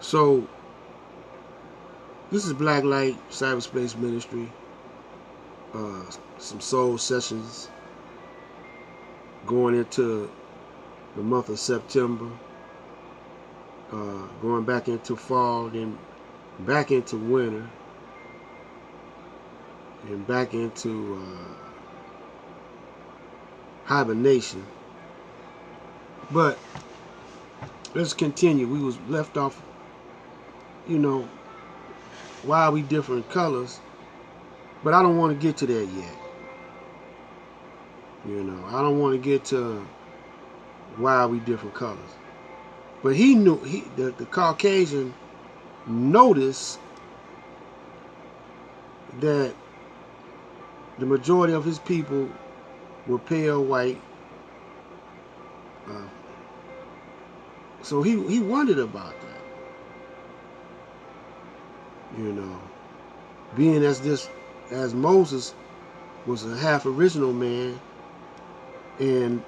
So this is Black Light Cyberspace Ministry. Some soul sessions going into the month of September, going back into fall, then back into winter, and back into hibernation. But let's continue. We was left off, why are we different colors? But I don't want to get to that yet. I don't want to get to why are we different colors. But he knew, the Caucasian noticed that the majority of his people were pale white. So he wondered about that. Being as Moses was a half original man and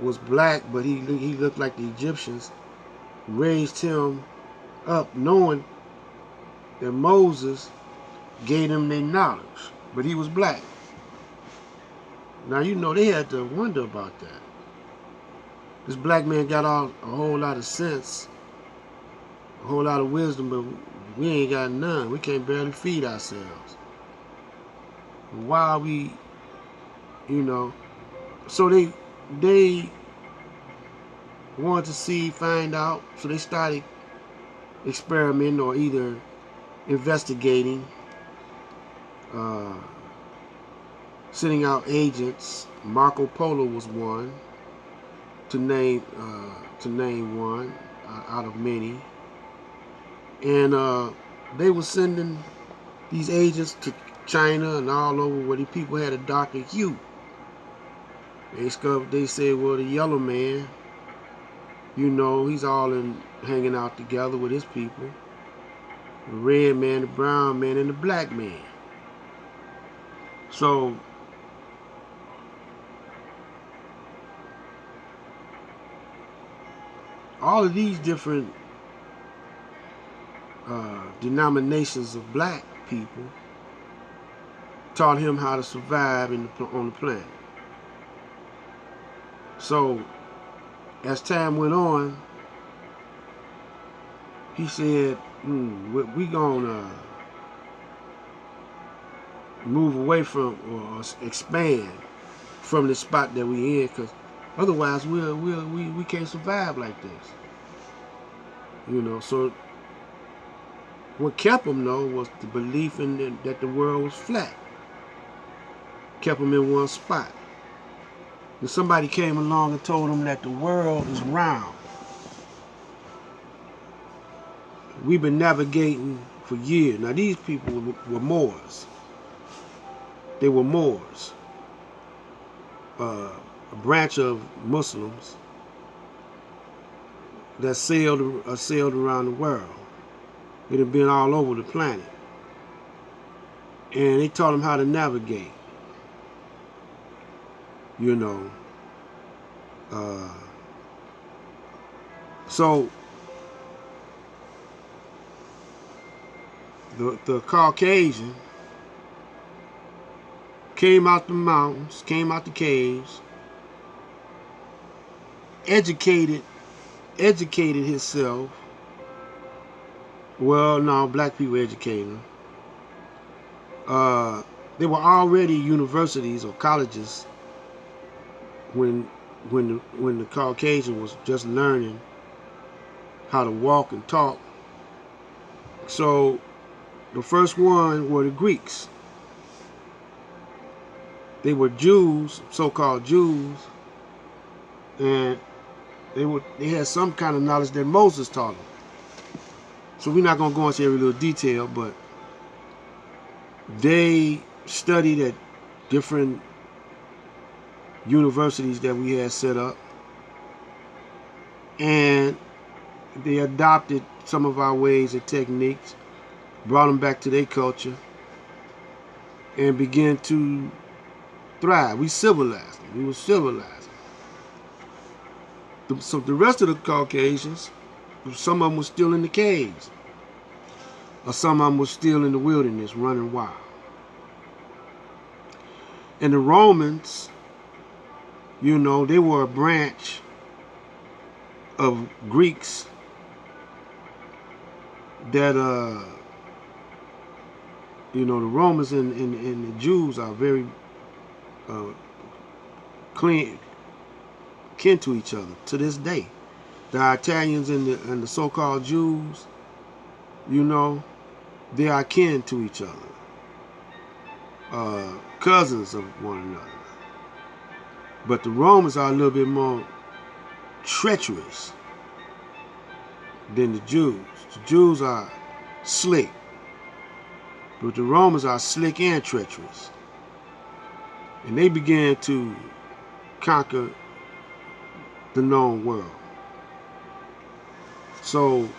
was black, but he looked like the Egyptians, raised him up knowing that Moses gave them their knowledge, but he was black. Now they had to wonder about that. This black man got a whole lot of sense, a whole lot of wisdom, but we ain't got none. We can't barely feed ourselves. Why are we, So they wanted to find out, so they started experimenting or either investigating, sending out agents. Marco Polo was one, to name one out of many. And they were sending these agents to China and all over where the people had a darker hue. They said, well, the yellow man, he's all hanging out together with his people. The red man, the brown man, and the black man. So all of these different denominations of black people taught him how to survive on the planet. So as time went on, he said, we gonna move away from or expand from the spot that we in, because otherwise we can't survive like this. So what kept him though was the belief in that the world was flat. Kept him in one spot. And somebody came along and told him that the world is round. We've been navigating for years. Now these people were Moors. They were Moors, a branch of Muslims that sailed around the world. It had been all over the planet. And they taught them how to navigate. So the Caucasian came out the mountains, came out the caves, educated himself. Well, no, black people educated him. There were already universities or colleges when the Caucasian was just learning how to walk and talk. So the first one were the Greeks. They were Jews, so-called Jews, and they had some kind of knowledge that Moses taught them. So we're not gonna go into every little detail, but they studied at different universities that we had set up, and they adopted some of our ways and techniques, brought them back to their culture, and began to thrive. We civilized them. We were civilized. So the rest of the Caucasians Some of them were still in the caves, or some of them were still in the wilderness running wild. And the Romans, you know, they were a branch of Greeks that, you know, the Romans and the Jews are very kin to each other to this day. The Italians and the so-called Jews, you know, they are kin to each other, cousins of one another. But the Romans are a little bit more treacherous than the Jews. The Jews are slick, but the Romans are slick and treacherous. And they began to conquer the known world. So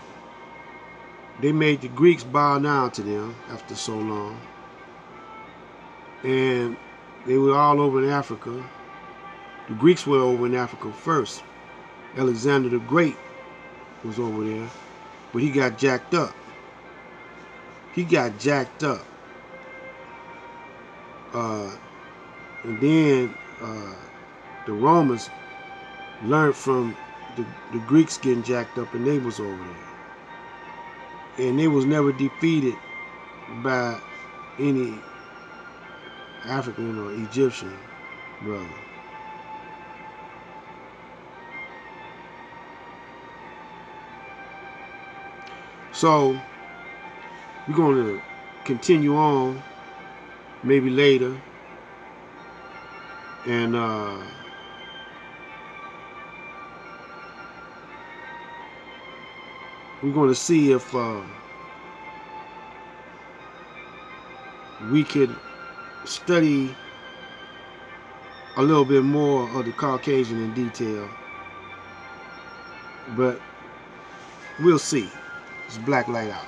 they made the Greeks bow down to them after so long. And they were all over in Africa. The Greeks were over in Africa first. Alexander the Great was over there, but he got jacked up. He got jacked up. And then the Romans learned from the Greeks getting jacked up, and they was over there. And they was never defeated by any African or Egyptian brother. So we're going to continue on maybe later, and we're going to see if we could study a little bit more of the Caucasian in detail, but we'll see. It's Black Light Out.